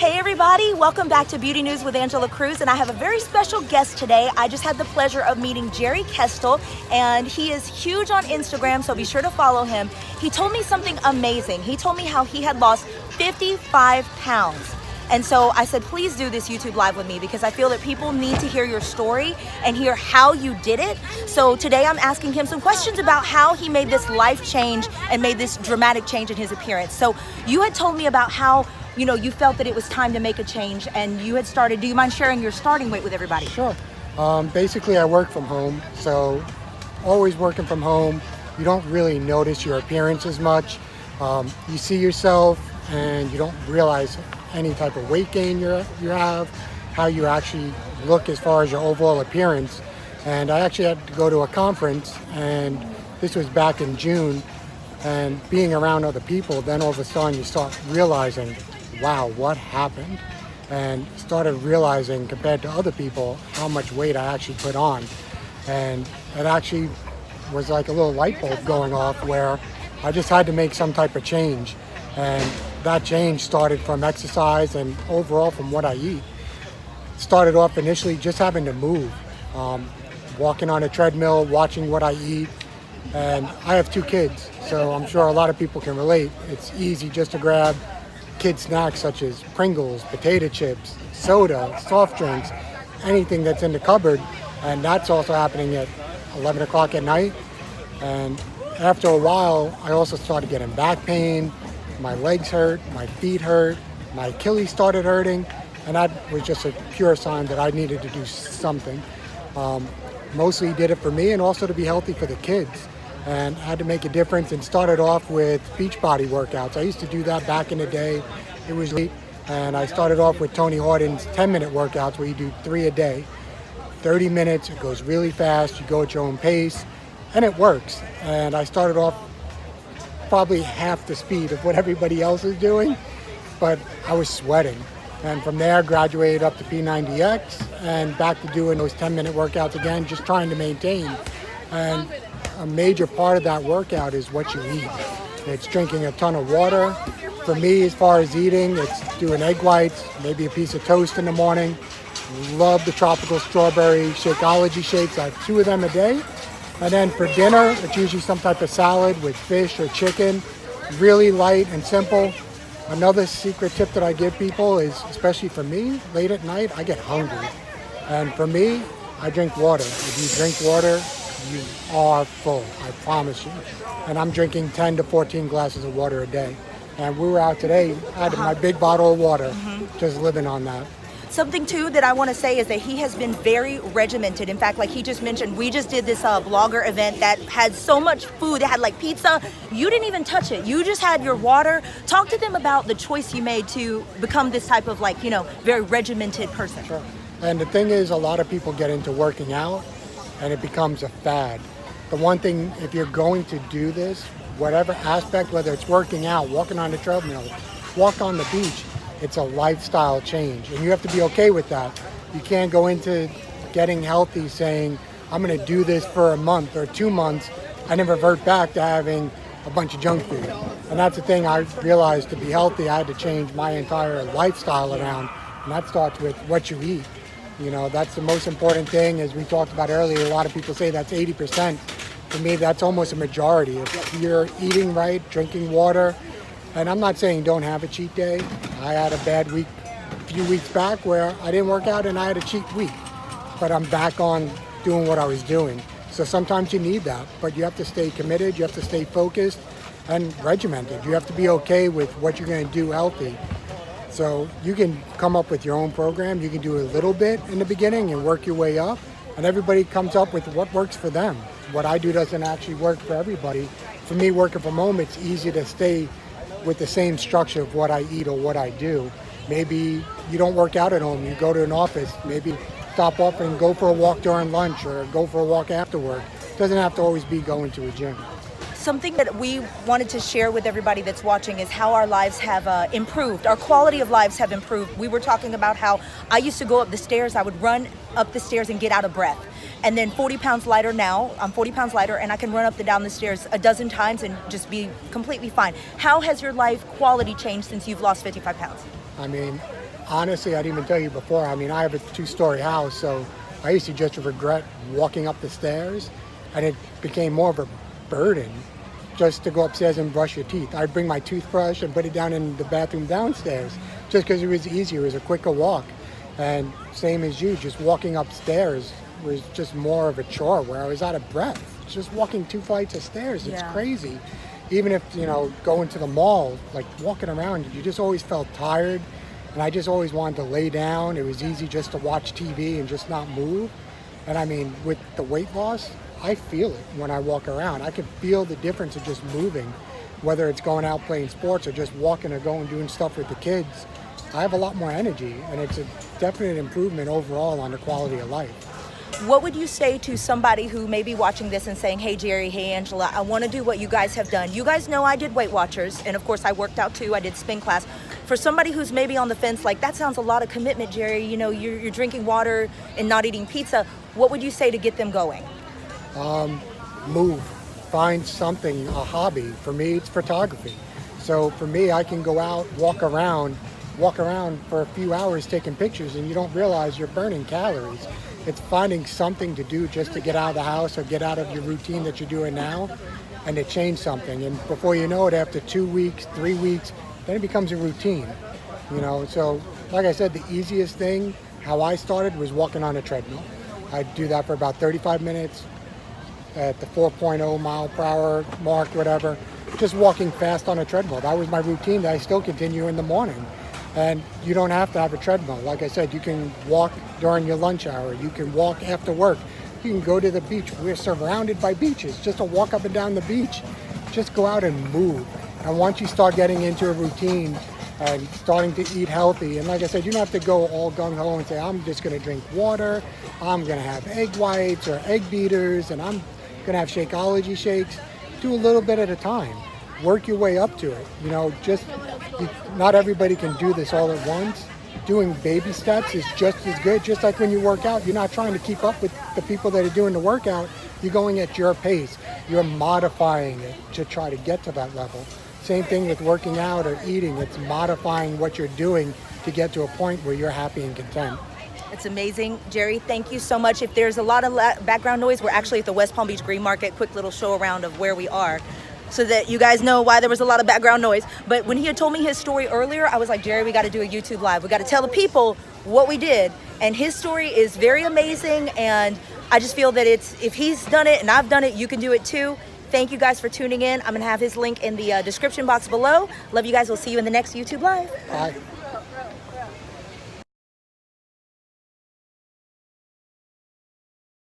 Hey everybody, welcome back to Beauty News with Angela Cruz, and I have a very special guest today. I just had the pleasure of meeting Jerry Kestel, and he is huge on Instagram, so be sure to follow him. He told me something amazing. He told me how he had lost 55 pounds. And so I said, please do this YouTube live with me because I feel that people need to hear your story and hear how you did it. So today I'm asking him some questions about how he made this life change and made this dramatic change in his appearance. So you had told me about how you felt that it was time to make a change, and you had started. Do you mind sharing your starting weight with everybody? Sure. Basically, I work from home, so always working from home, you don't really notice your appearance as much. You see yourself, and you don't realize any type of weight gain you have, how you actually look as far as your overall appearance. And I actually had to go to a conference, and this was back in June, and being around other people, then all of a sudden you start realizing, wow, what happened? And started realizing compared to other people how much weight I actually put on. And it actually was like a little light bulb going off where I just had to make some type of change. And that change started from exercise and overall from what I eat. Started off initially just having to move, walking on a treadmill, watching what I eat. And I have 2 kids, so I'm sure a lot of people can relate. It's easy just to grab kid snacks such as Pringles, potato chips, soda, soft drinks, anything that's in the cupboard. And that's also happening at 11 o'clock at night. And after a while, I also started getting back pain. My legs hurt, my feet hurt, my Achilles started hurting, and that was just a pure sign that I needed to do something. Mostly did it for me and also to be healthy for the kids. And I had to make a difference and started off with Beachbody workouts. I used to do that back in the day. It was late, and I started off with Tony Horton's 10-minute workouts where you do 3 a day. 30 minutes, it goes really fast, you go at your own pace, and it works. And I started off probably half the speed of what everybody else is doing, but I was sweating. And from there, graduated up to P90X and back to doing those 10-minute workouts again, just trying to maintain. And a major part of that workout is what you eat. It's drinking a ton of water. For me, as far as eating, it's doing egg whites, maybe a piece of toast in the morning. Love the tropical strawberry Shakeology shakes. I have 2 of them a day. And then for dinner, it's usually some type of salad with fish or chicken. Really light and simple. Another secret tip that I give people is, especially for me, late at night, I get hungry. And for me, I drink water. If you drink water, you are full, I promise you. And I'm drinking 10 to 14 glasses of water a day. And we were out today, I had my big bottle of water, just living on that. Something too that I want to say is that he has been very regimented. In fact, like he just mentioned, we just did this blogger event that had so much food. It had like pizza. You didn't even touch it. You just had your water. Talk to them about the choice you made to become this type of very regimented person. Sure. And the thing is, a lot of people get into working out and it becomes a fad. The one thing, if you're going to do this, whatever aspect, whether it's working out, walking on the treadmill, walk on the beach, it's a lifestyle change, and you have to be okay with that. You can't go into getting healthy saying, I'm going to do this for a month or 2 months, and then revert back to having a bunch of junk food. And that's the thing I realized, to be healthy, I had to change my entire lifestyle around, and that starts with what you eat. That's the most important thing. As we talked about earlier, a lot of people say that's 80%. For me, that's almost a majority. If you're eating right, drinking water, and I'm not saying don't have a cheat day. I had a bad week a few weeks back where I didn't work out and I had a cheat week. But I'm back on doing what I was doing. So sometimes you need that, but you have to stay committed, you have to stay focused and regimented. You have to be okay with what you're going to do healthy. So you can come up with your own program. You can do a little bit in the beginning and work your way up. And everybody comes up with what works for them. What I do doesn't actually work for everybody. For me, working from home, it's easy to stay with the same structure of what I eat or what I do. Maybe you don't work out at home, you go to an office, maybe stop off and go for a walk during lunch or go for a walk after work. It doesn't have to always be going to a gym. Something that we wanted to share with everybody that's watching is how our lives have improved. Our quality of lives have improved. We were talking about how I used to go up the stairs, I would run up the stairs and get out of breath. And then 40 pounds lighter now, I'm 40 pounds lighter and I can run up and down the stairs a dozen times and just be completely fine. How has your life quality changed since you've lost 55 pounds? I mean, honestly, I didn't even tell you before. I mean, I have a 2-story house, so I used to just regret walking up the stairs, and it became more of a burden just to go upstairs and brush your teeth. I'd bring my toothbrush and put it down in the bathroom downstairs just because it was easier. It was a quicker walk. And same as you, just walking upstairs was just more of a chore where I was out of breath. Just walking 2 flights of stairs, it's crazy. Even if, going to the mall, like walking around, you just always felt tired. And I just always wanted to lay down. It was easy just to watch TV and just not move. And I mean, with the weight loss, I feel it when I walk around. I can feel the difference of just moving, whether it's going out playing sports or just walking or going doing stuff with the kids. I have a lot more energy, and it's a definite improvement overall on the quality of life. What would you say to somebody who may be watching this and saying, hey, Jerry, hey, Angela, I want to do what you guys have done. You guys know I did Weight Watchers, and of course I worked out too. I did spin class. For somebody who's maybe on the fence, like, that sounds a lot of commitment, Jerry. You're drinking water and not eating pizza. What would you say to get them going? Move, find something, a hobby. For me, it's photography. So for me, I can go out, walk around for a few hours taking pictures, and you don't realize you're burning calories. It's finding something to do just to get out of the house or get out of your routine that you're doing now and to change something. And before you know it, after 2 weeks, 3 weeks, then it becomes a routine. So like I said, the easiest thing, how I started, was walking on a treadmill. I'd do that for about 35 minutes at the 4.0 mile per hour mark, whatever, just walking fast on a treadmill. That was my routine that I still continue in the morning. And you don't have to have a treadmill. Like I said, you can walk during your lunch hour. You can walk after work. You can go to the beach. We're surrounded by beaches. Just to walk up and down the beach. Just go out and move. And once you start getting into a routine and starting to eat healthy, and like I said, you don't have to go all gung-ho and say, I'm just going to drink water, I'm going to have egg whites or egg beaters, and I'm going to have Shakeology shakes. Do a little bit at a time. Work your way up to it. Not everybody can do this all at once. Doing baby steps is just as good. Just like when you work out, you're not trying to keep up with the people that are doing the workout. You're going at your pace. You're modifying it to try to get to that level. Same thing with working out or eating. It's modifying what you're doing to get to a point where you're happy and content. It's amazing. Jerry, thank you so much. If there's a lot of background noise, we're actually at the West Palm Beach Green Market. Quick little show around of where we are, so that you guys know why there was a lot of background noise. But when he had told me his story earlier, I was like, Jerry, we got to do a YouTube live. We got to tell the people what we did. And his story is very amazing. And I just feel that if he's done it and I've done it, you can do it too. Thank you guys for tuning in. I'm going to have his link in the description box below. Love you guys. We'll see you in the next YouTube live. Bye.